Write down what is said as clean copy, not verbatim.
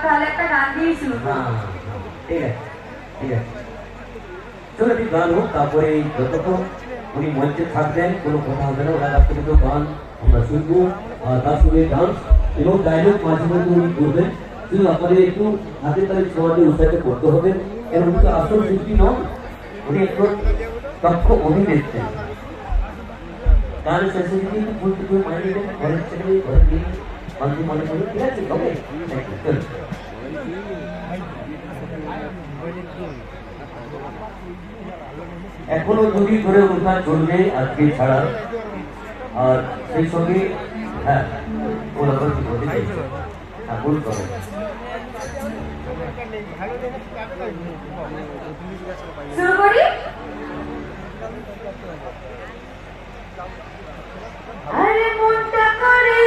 তাহলে একটা গান দিয়ে শুরু করো। ঠিক আছে ঠিক আছে, চলো একটি গান হোক, তারপরে যতক্ষণ উনি মঞ্চে থাকবেন কোনো কথা হবে না, ওরা রাষ্ট্রপতি গান আমরা শুনবো, আর তার সঙ্গে ডান্স এবং ডায়লগ মাঝে মধ্যে উনি করবেন। শুধু আপনাদের একটু হাতে তালে ছোঁয়াতে উৎসাহিত করতে হবে, এবং কিন্তু আসল শিল্পী নন, উনি একটু দক্ষ অভিনেত্রী। গানের শেষে যদি একটু ভুল টুকু মানে নেবেন, ঘরের ছেলে ঘরের মেয়ে মানুষ মনে করি, ঠিক আছে? তবে চল এখনো যদি ধরে অনুষ্ঠান চলবে আজকে ছাড়া, আর সেই সঙ্গে হ্যাঁ ওরা কি বলতে চাইছে, হ্যাঁ ভুল করে শুরু করি। আরে মনটা করে